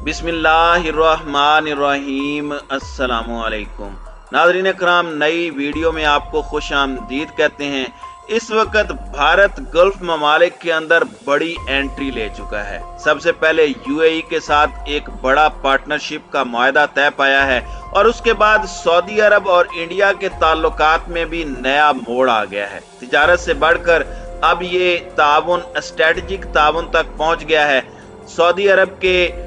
बिस्मिल्लाहिर्रहमानिर्रहीम। अस्सलामुअलैकुम नाज़रीन कराम, नई वीडियो में आपको खुश आमदीद कहते हैं। इस वक्त भारत गल्फ ममालिक के अंदर बड़ी एंट्री ले चुका है। सबसे पहले यूएई के साथ एक बड़ा पार्टनरशिप का मुआहदा तय पाया है और उसके बाद सऊदी अरब और इंडिया के ताल्लुकात में भी नया मोड़ आ गया है। तिजारत से बढ़कर अब ये ताउन स्ट्रेटेजिक ताउन तक पहुंच गया है। सऊदी अरब के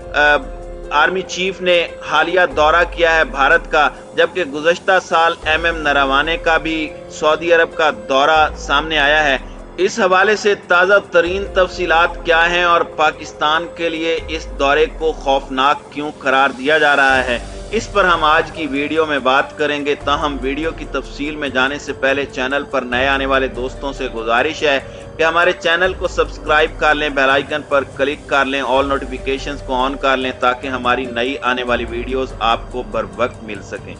आर्मी चीफ ने हालिया दौरा किया है भारत का, जबकि गुज़श्ता साल MM नरवाने का भी सऊदी अरब का दौरा सामने आया है। इस हवाले से ताज़ा तरीन तफसीलात क्या हैं और पाकिस्तान के लिए इस दौरे को खौफनाक क्यों करार दिया जा रहा है, इस पर हम आज की वीडियो में बात करेंगे। ताहम वीडियो की तफसील में जाने से पहले चैनल पर नए आने वाले दोस्तों से गुजारिश है कि हमारे चैनल को सब्सक्राइब कर लें, बेल आइकन पर क्लिक कर लें, ऑल नोटिफिकेशंस को ऑन कर लें ताकि हमारी नई आने वाली वीडियोस आपको बर वक्त मिल सकें।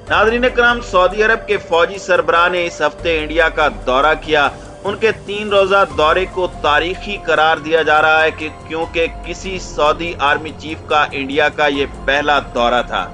नाज़रीन कराम, सऊदी अरब के फौजी सरबराह ने इस हफ्ते इंडिया का दौरा किया। उनके 3 रोज़ा दौरे को तारीखी करार दिया जा रहा है क्योंकि किसी सऊदी आर्मी चीफ का इंडिया का ये पहला दौरा था।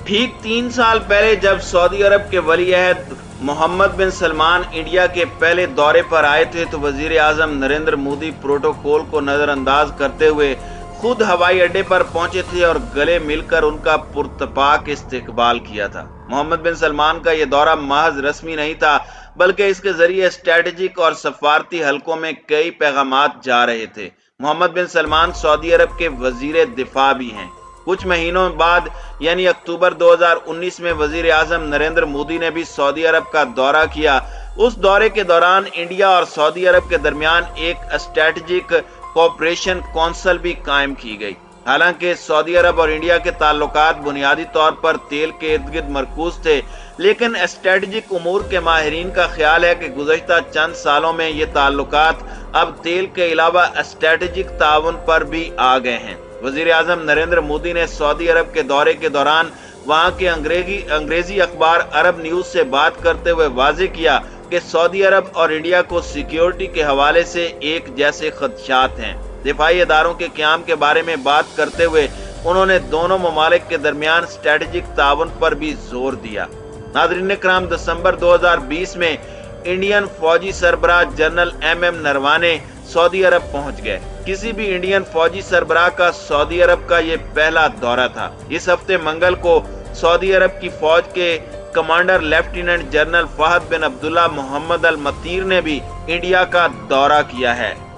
ठीक 3 साल पहले जब सऊदी अरब के वली-ए-अहद मोहम्मद बिन सलमान इंडिया के पहले दौरे पर आए थे तो वजीर आजम नरेंद्र मोदी प्रोटोकॉल को नजरअंदाज करते हुए खुद हवाई अड्डे पर पहुंचे थे और गले मिलकर उनका पुरतपाक इस्तकबाल किया था। मोहम्मद बिन सलमान का यह दौरा महज रस्मी नहीं था, बल्कि इसके जरिए स्ट्रेटेजिक और सफारती हलकों में कई पैगामात जा रहे थे। मोहम्मद बिन सलमान सऊदी अरब के वजीर दिफा भी हैं। कुछ महीनों बाद यानी अक्टूबर 2019 में वजीर आजम नरेंद्र मोदी ने भी सऊदी अरब का दौरा किया। उस दौरे के दौरान इंडिया और सऊदी अरब के दरमियान एक स्ट्रेटेजिक कोऑपरेशन काउंसिल भी कायम की गई। हालांकि सऊदी अरब और इंडिया के ताल्लुकात बुनियादी तौर पर तेल के इर्द गिर्द मरकूज थे, लेकिन स्ट्रेटेजिक उमूर के माहिरीन का ख्याल है कि गुज़श्ता चंद सालों में ये ताल्लुकात अब तेल के अलावा स्ट्रेटेजिक ताउन पर भी आ गए हैं। वजीर आजम नरेंद्र मोदी ने सऊदी अरब के दौरे के दौरान वहां के अंग्रेजी अखबार अरब न्यूज से बात करते हुए वाज़ेह किया कि सऊदी अरब और इंडिया को सिक्योरिटी के हवाले से एक जैसे खदशात हैं। दिफाई इदारों के क़याम के बारे में बात करते हुए उन्होंने दोनों ममालिक के दरमियान स्ट्रेटेजिक ताउन पर भी जोर दिया। नाज़रीन कराम, दिसंबर 2020 में इंडियन फौजी सरबराह जनरल MM नरवाने सऊदी अरब पहुंच गए। किसी भी इंडियन फौजी सरबराह का सऊदी अरब का ये पहला दौरा था। इस हफ्ते मंगल को सऊदी अरब की फौज के कमांडर लेफ्टिनेंट जनरल फहद बिन अब्दुल्ला मोहम्मद अल मतीर ने भी इंडिया का दौरा किया है।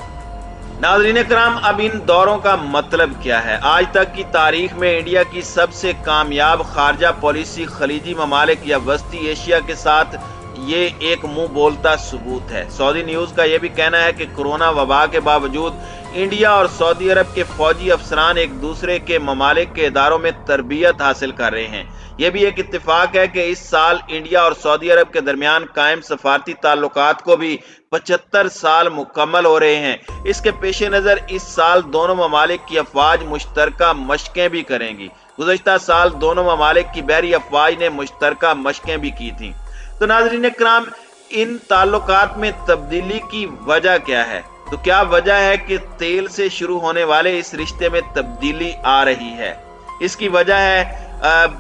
नाज़रीन कराम, अब इन दौरों का मतलब क्या है? आज तक की तारीख में इंडिया की सबसे कामयाब खारजा पॉलिसी खलीजी ममालिक या वस्ती एशिया के साथ ये एक मुंह बोलता सबूत है। सऊदी न्यूज का यह भी कहना है कि कोरोना वबा के बावजूद इंडिया और सऊदी अरब के फौजी अफसरान एक दूसरे के ममालिक के इदारों में तरबियत हासिल कर रहे हैं। यह भी एक इत्तेफाक है कि इस साल इंडिया और सऊदी अरब के दरमियान कायम सफारती ताल्लुकात को भी 75 साल मुकम्मल हो रहे हैं। इसके पेश नज़र इस साल दोनों ममालिक की अफवाज मुश्तरका मशकें भी करेंगी। गुज़श्ता साल दोनों ममालिक की बहरी अफवाज ने मुश्तरका मशकें भी की थी। तो नाज़रीन कराम, इन ताल्लुकात में तब्दीली की वजह क्या है? तो क्या वजह है कि तेल से शुरू होने वाले इस रिश्ते में तब्दीली आ रही है? इसकी वजह है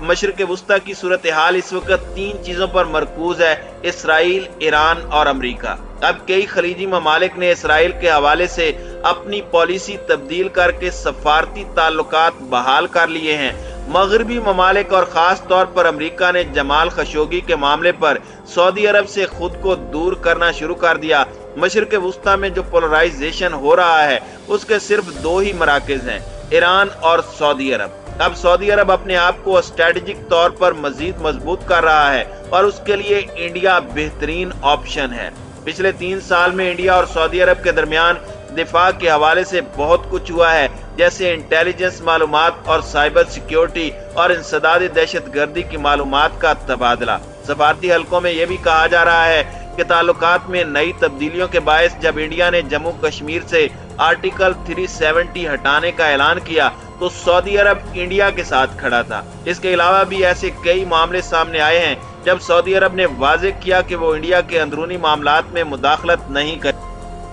मशरिक़ वुस्ता की सूरत हाल इस वक्त 3 चीजों पर मरकूज है: इसराइल, ईरान और अमरीका। अब कई खलीजी ममालिक ने इसराइल के हवाले से अपनी पॉलिसी तब्दील करके सफारती ताल्लुकात बहाल कर लिए हैं। मगरबी ममालिक और खास तौर पर अमरीका ने जमाल खशोगी के मामले पर सऊदी अरब से खुद को दूर करना शुरू कर दिया। मशरिक़ वुस्ता में जो पोलराइजेशन हो रहा है उसके सिर्फ 2 ही मराकज़ हैं, ईरान और सऊदी अरब। अब सऊदी अरब अपने आप को स्ट्रेटेजिक तौर पर मजीद मजबूत कर रहा है और उसके लिए इंडिया बेहतरीन ऑप्शन है। पिछले 3 साल में इंडिया और सऊदी अरब के दरमियान दिफा के हवाले से बहुत कुछ हुआ है, जैसे इंटेलिजेंस मालूमात और साइबर सिक्योरिटी और इंसदादी दहशत गर्दी की मालूमात का तबादला। सफारती हलकों में यह भी कहा जा रहा है कि ताल्लुकात में नई तब्दीलियों के बायस जब इंडिया ने जम्मू कश्मीर से आर्टिकल 370 हटाने का ऐलान किया तो सऊदी अरब इंडिया के साथ खड़ा था। इसके अलावा भी ऐसे कई मामले सामने आए हैं जब सऊदी अरब ने वाज़ेह किया कि वो इंडिया के अंदरूनी मामलात में मुदाखलत नहीं कर।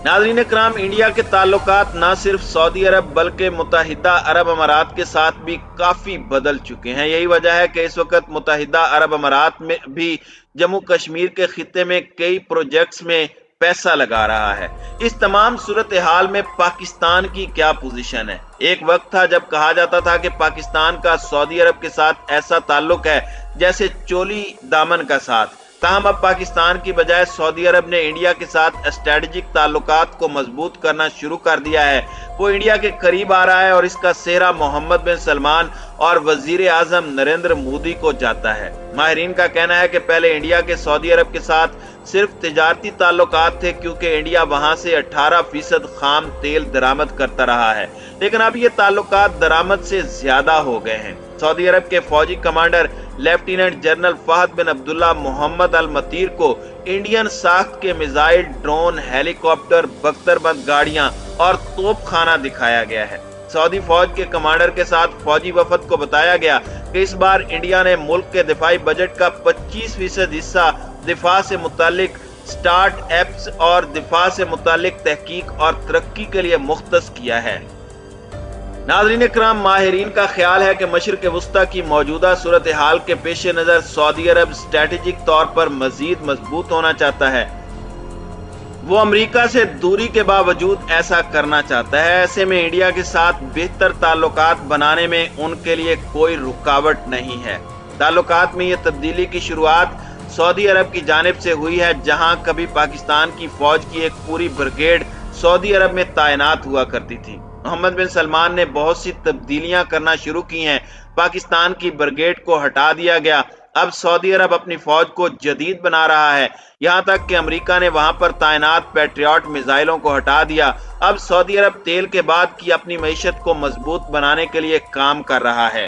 नाज़रीन इकराम, इंडिया के ताल्लुकात न सिर्फ सऊदी अरब बल्कि मुत्तहिदा अरब अमारात के साथ भी काफी बदल चुके हैं। यही वजह है कि इस वक्त मुत्तहिदा अरब अमारात में भी जम्मू कश्मीर के खित्ते में कई प्रोजेक्ट्स में पैसा लगा रहा है। इस तमाम सूरत हाल में पाकिस्तान की क्या पोजीशन है? एक वक्त था जब कहा जाता था कि पाकिस्तान का सऊदी अरब के साथ ऐसा ताल्लुक है जैसे चोली दामन का साथ। ताहम अब पाकिस्तान की बजाय सऊदी अरब ने इंडिया के साथ स्ट्रेटेजिक ताल्लुकात को मजबूत करना शुरू कर दिया है। वो इंडिया के करीब आ रहा है और इसका सेहरा मोहम्मद बिन सलमान और वजीर आजम नरेंद्र मोदी को जाता है। माहिरीन का कहना है कि पहले इंडिया के सऊदी अरब के साथ सिर्फ तिजारती ताल्लुकात थे, क्योंकि इंडिया वहां से 18% खाम तेल दरामद करता रहा है, लेकिन अब ये ताल्लुकात दरामद से ज्यादा हो गए हैं। सऊदी अरब के फौजी कमांडर लेफ्टिनेंट जनरल फहद बिन अब्दुल्ला मोहम्मद अल मतीर को इंडियन साख्त के मिसाइल, ड्रोन, हेलीकॉप्टर, बख्तरबंद गाड़ियां और तोपखाना दिखाया गया है। सऊदी फौज के कमांडर के साथ फौजी वफद को बताया गया कि इस बार इंडिया ने मुल्क के दिफाई बजट का 25% हिस्सा दिफा से मुतालिक स्टार्ट एप्स और दिफा से मुतालिक तहकीक और तरक्की के लिए मुख्तस किया है। नाज़रीन इकराम, माहिरीन का ख्याल है कि मशरिक़ वुस्ता की मौजूदा सूरत हाल के पेश नज़र सऊदी अरब स्ट्रेटेजिक तौर पर मजीद मजबूत होना चाहता है। वो अमेरिका से दूरी के बावजूद ऐसा करना चाहता है। ऐसे में इंडिया के साथ बेहतर ताल्लुकात बनाने में उनके लिए कोई रुकावट नहीं है। ताल्लुकात में ये तब्दीली की शुरुआत सऊदी अरब की जानिब से हुई है, जहां कभी पाकिस्तान की फौज की एक पूरी ब्रिगेड सऊदी अरब में तैनात हुआ करती थी। मोहम्मद बिन सलमान ने बहुत सी तब्दीलियां करना शुरू की हैं। पाकिस्तान की ब्रिगेड को हटा दिया गया। अब सऊदी अरब अपनी फौज को जदीद बना रहा है, यहां तक कि अमेरिका ने वहां पर तैनात पैट्रियट मिसाइलों को हटा दिया। अब सऊदी अरब तेल के बाद की अपनी मईशत को मजबूत बनाने के लिए काम कर रहा है।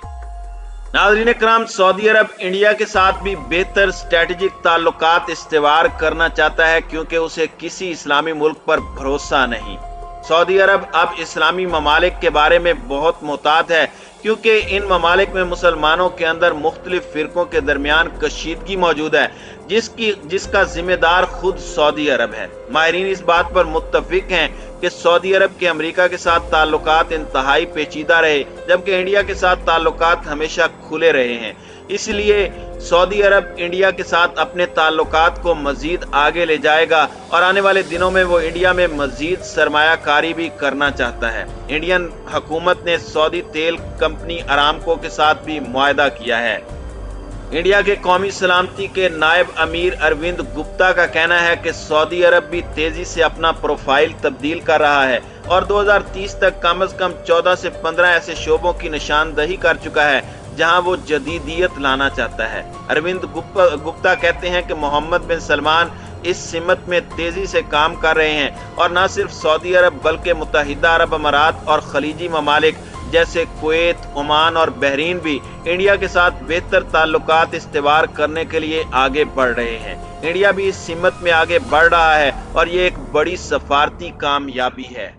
नाज़रीन इकराम, सऊदी अरब इंडिया के साथ भी बेहतर स्ट्रेटेजिक ताल्लुकात इस्तेवार करना चाहता है, क्योंकि उसे किसी इस्लामी मुल्क पर भरोसा नहीं। सऊदी अरब अब इस्लामी ममालिक के बारे में बहुत मुहतात है, क्योंकि इन ममालिक में मुसलमानों के अंदर मुख्तलिफ फिरकों के दरमियान कशीदगी मौजूद है, जिसका जिम्मेदार खुद सऊदी अरब है। माहिरीन इस बात पर मुत्तफिक हैं कि सऊदी अरब के अमेरिका के साथ ताल्लुकात इंतहाई पेचीदा रहे, जबकि इंडिया के साथ ताल्लुकात हमेशा खुले रहे हैं। इसलिए सऊदी अरब इंडिया के साथ अपने ताल्लुकात को मजीद आगे ले जाएगा और आने वाले दिनों में वो इंडिया में मजीद सरमायाकारी भी करना चाहता है। इंडियन हुकूमत ने सऊदी तेल कंपनी अरामको के साथ भी मुआहदा किया है। इंडिया के कौमी सलामती के नायब अमीर अरविंद गुप्ता का कहना है कि सऊदी अरब भी तेजी से अपना प्रोफाइल तब्दील कर रहा है और 2030 तक कम से कम 14 से 15 ऐसे शोबों की निशानदही कर चुका है जहां वो जदीदियत लाना चाहता है। अरविंद गुप्ता कहते हैं कि मोहम्मद बिन सलमान इस सिमत में तेजी से काम कर रहे हैं और न सिर्फ सऊदी अरब बल्कि मुत्तहिदा अरब अमारात और खलीजी ममालिक जैसे कुवैत, ओमान और बहरीन भी इंडिया के साथ बेहतर ताल्लुकात इस्तेवार करने के लिए आगे बढ़ रहे हैं। इंडिया भी इस सिमत में आगे बढ़ रहा है और ये एक बड़ी सफारती कामयाबी है।